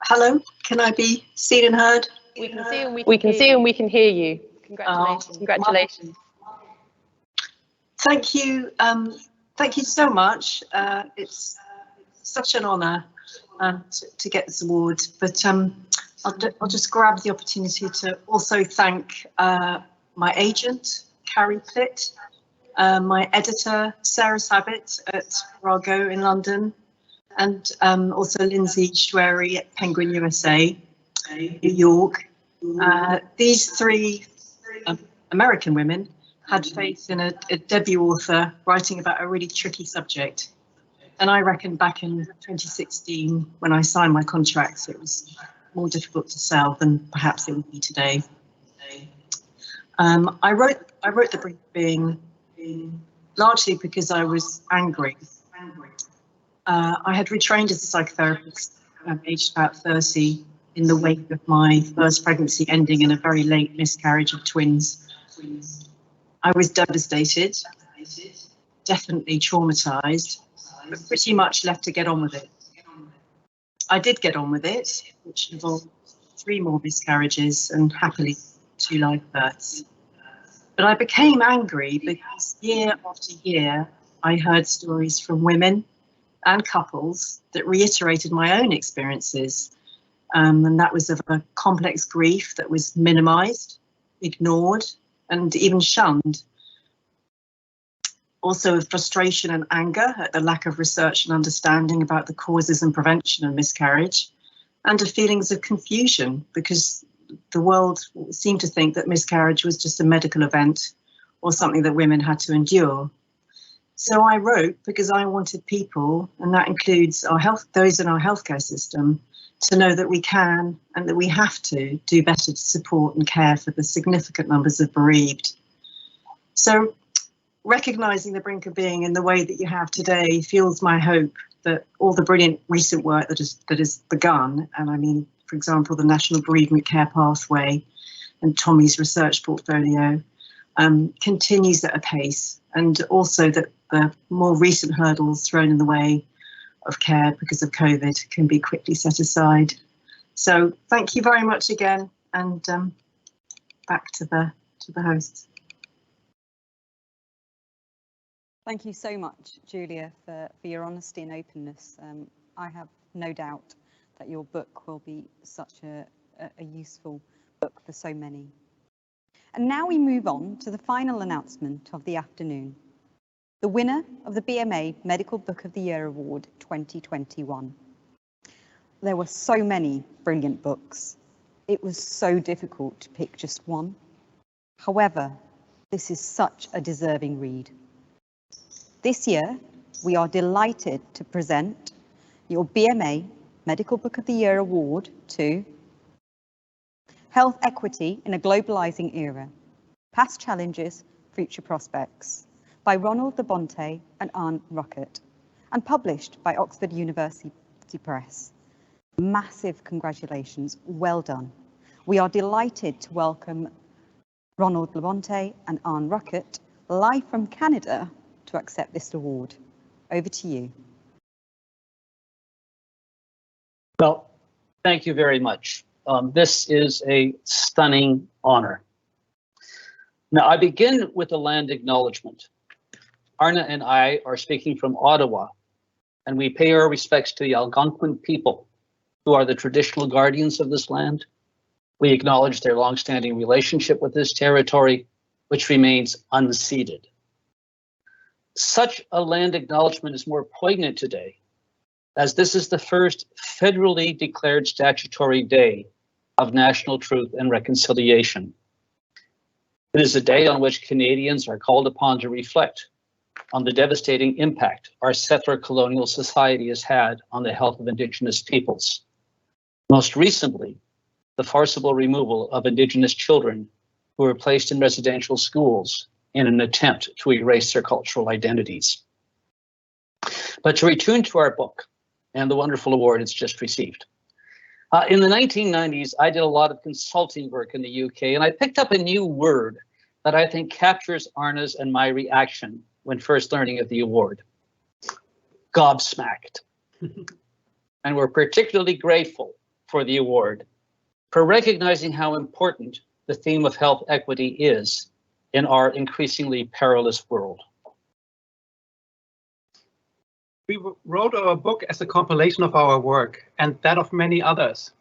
Hello, can I be seen and heard? We can see and we can hear you. Congratulations. Congratulations. Thank you. Thank you so much. It's such an honour to get this award, but I'll just grab the opportunity to also thank my agent, Carrie Plitt, my editor, Sarah Sabbett at Virago in London, and also Lindsay Schwery at Penguin USA, New York. These three American women had faith in a debut author writing about a really tricky subject. And I reckon back in 2016, when I signed my contracts, it was more difficult to sell than perhaps it would be today. I wrote The Brink of Being largely because I was angry. I had retrained as a psychotherapist, aged about 30, in the wake of my first pregnancy ending in a very late miscarriage of twins. I was devastated, definitely traumatized, but pretty much left to get on with it. I did get on with it, which involved 3 more miscarriages and happily 2 live births. But I became angry because year after year, I heard stories from women and couples that reiterated my own experiences. And that was of a complex grief that was minimized, ignored, and even shunned. also of frustration and anger at the lack of research and understanding about the causes and prevention of miscarriage, and of feelings of confusion because the world seemed to think that miscarriage was just a medical event or something that women had to endure. So I wrote because I wanted people, and that includes those in our healthcare system, to know that we can and that we have to do better to support and care for the significant numbers of bereaved. So recognising the brink of being in the way that you have today fuels my hope that all the brilliant recent work that has begun, and I mean, for example, the National Bereavement Care Pathway and Tommy's research portfolio, continues at a pace, and also that the more recent hurdles thrown in the way of care because of COVID can be quickly set aside. So thank you very much again, and back to the hosts. Thank you so much, Julia, for your honesty and openness. I have no doubt that your book will be such a useful book for so many. And now we move on to the final announcement of the afternoon. The winner of the BMA Medical Book of the Year Award 2021. There were so many brilliant books. It was so difficult to pick just one. However, this is such a deserving read. This year, we are delighted to present your BMA Medical Book of the Year Award to Health Equity in a Globalizing Era, Past Challenges, Future Prospects, by Ronald Labonte and Anne Rocket, and published by Oxford University Press. Massive congratulations, well done. We are delighted to welcome Ronald Labonte and Anne Rocket, live from Canada, to accept this award. Over to you. Well, thank you very much. This is a stunning honor. Now, I begin with a land acknowledgement. Arna and I are speaking from Ottawa, and we pay our respects to the Algonquin people, who are the traditional guardians of this land. We acknowledge their longstanding relationship with this territory, which remains unceded. Such a land acknowledgement is more poignant today, as this is the first federally declared statutory day of national truth and reconciliation. It is a day on which Canadians are called upon to reflect on the devastating impact our settler colonial society has had on the health of Indigenous peoples. Most recently, the forcible removal of Indigenous children who were placed in residential schools in an attempt to erase their cultural identities. But to return to our book and the wonderful award it's just received. In the 1990s, I did a lot of consulting work in the UK, and I picked up a new word that I think captures Arna's and my reaction when first learning of the award: gobsmacked. And we're particularly grateful for the award for recognizing how important the theme of health equity is in our increasingly perilous world. We wrote our book as a compilation of our work and that of many others,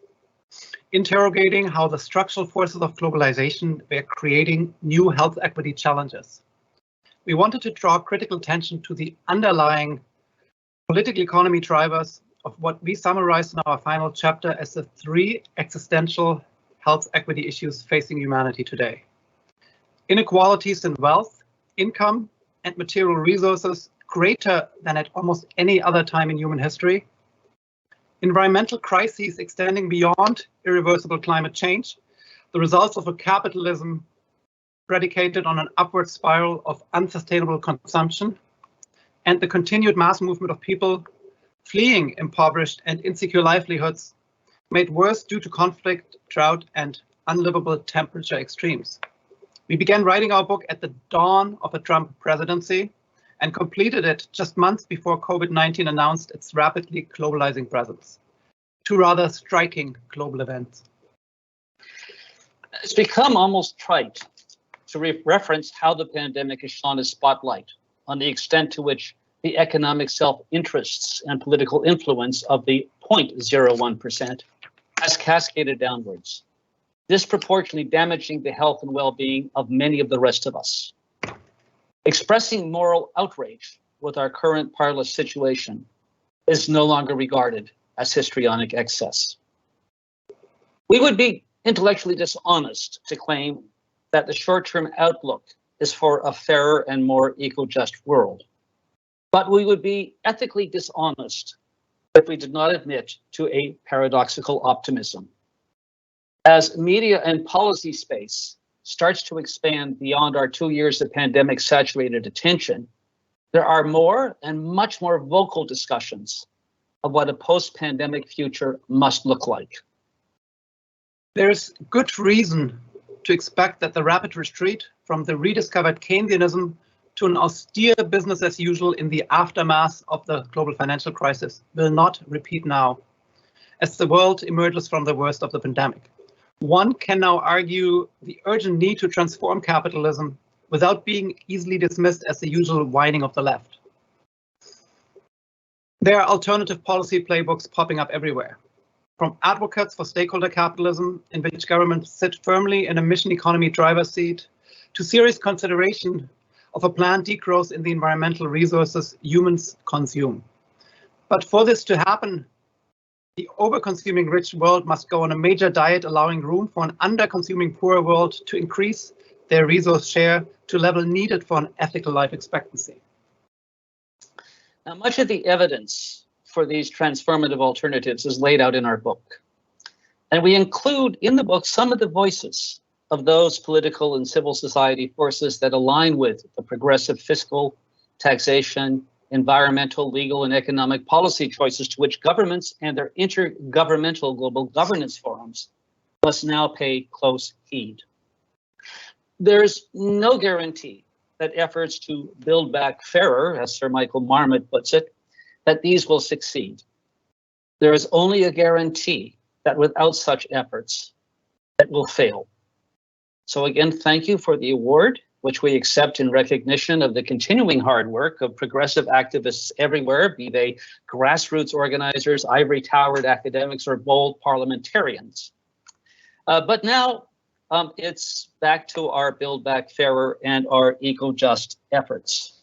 interrogating how the structural forces of globalization were creating new health equity challenges. We wanted to draw critical attention to the underlying political economy drivers of what we summarized in our final chapter as the 3 existential health equity issues facing humanity today: inequalities in wealth, income, and material resources greater than at almost any other time in human history, environmental crises extending beyond irreversible climate change, the results of a capitalism predicated on an upward spiral of unsustainable consumption, and the continued mass movement of people fleeing impoverished and insecure livelihoods, made worse due to conflict, drought, and unlivable temperature extremes. We began writing our book at the dawn of a Trump presidency and completed it just months before COVID-19 announced its rapidly globalizing presence. 2 rather striking global events. It's become almost trite to reference how the pandemic has shone a spotlight on the extent to which the economic self-interests and political influence of the 0.01% has cascaded downwards, disproportionately damaging the health and well-being of many of the rest of us. Expressing moral outrage with our current parlous situation is no longer regarded as histrionic excess. We would be intellectually dishonest to claim that the short-term outlook is for a fairer and more eco-just world. But we would be ethically dishonest if we did not admit to a paradoxical optimism. As media and policy space starts to expand beyond our 2 years of pandemic saturated attention, there are more and much more vocal discussions of what a post-pandemic future must look like. There's good reason to expect that the rapid retreat from the rediscovered Keynesianism to an austere business as usual in the aftermath of the global financial crisis will not repeat now, as the world emerges from the worst of the pandemic. One can now argue the urgent need to transform capitalism without being easily dismissed as the usual whining of the left. There are alternative policy playbooks popping up everywhere, from advocates for stakeholder capitalism, in which governments sit firmly in a mission economy driver's seat, to serious consideration of a planned degrowth in the environmental resources humans consume. But for this to happen, the over-consuming rich world must go on a major diet, allowing room for an under-consuming poor world to increase their resource share to a level needed for an ethical life expectancy. Now, much of the evidence for these transformative alternatives is laid out in our book. And we include in the book some of the voices of those political and civil society forces that align with the progressive fiscal, taxation, environmental, legal, and economic policy choices to which governments and their intergovernmental global governance forums must now pay close heed. There's no guarantee that efforts to build back fairer, as Sir Michael Marmot puts it, that these will succeed. There is only a guarantee that without such efforts, it will fail. So again, thank you for the award, which we accept in recognition of the continuing hard work of progressive activists everywhere, be they grassroots organizers, ivory-towered academics, or bold parliamentarians. But now it's back to our Build Back Fairer and our eco-just efforts.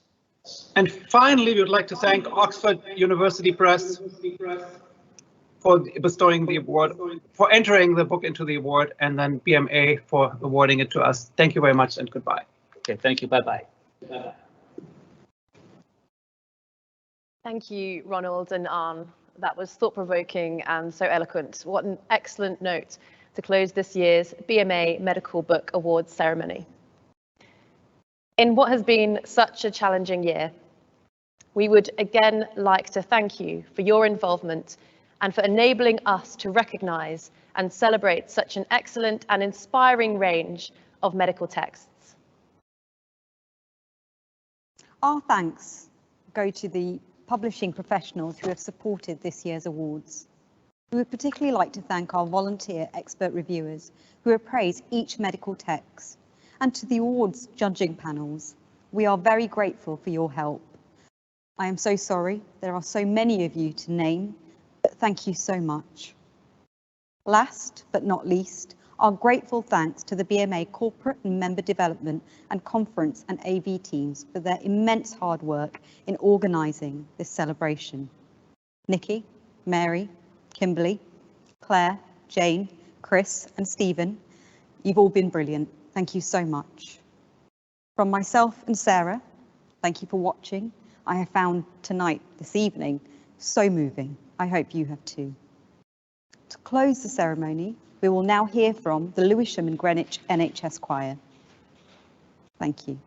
And finally, we would like to thank Oxford University Press for bestowing the award, for entering the book into the award, and then BMA for awarding it to us. Thank you very much and goodbye. Okay, thank you. Bye-bye. Thank you, Ronald and Arne. That was thought-provoking and so eloquent. What an excellent note to close this year's BMA Medical Book Awards ceremony. In what has been such a challenging year, we would again like to thank you for your involvement and for enabling us to recognise and celebrate such an excellent and inspiring range of medical texts. Our thanks go to the publishing professionals who have supported this year's awards. We would particularly like to thank our volunteer expert reviewers who appraise each medical text, and to the awards judging panels. We are very grateful for your help. I am so sorry there are so many of you to name, but thank you so much. Last but not least, our grateful thanks to the BMA corporate and member development and conference and AV teams for their immense hard work in organising this celebration. Nikki, Mary, Kimberly, Claire, Jane, Chris and Stephen, you've all been brilliant. Thank you so much. From myself and Sarah, thank you for watching. I have found tonight, this evening, so moving. I hope you have too. To close the ceremony, we will now hear from the Lewisham and Greenwich NHS Choir. Thank you.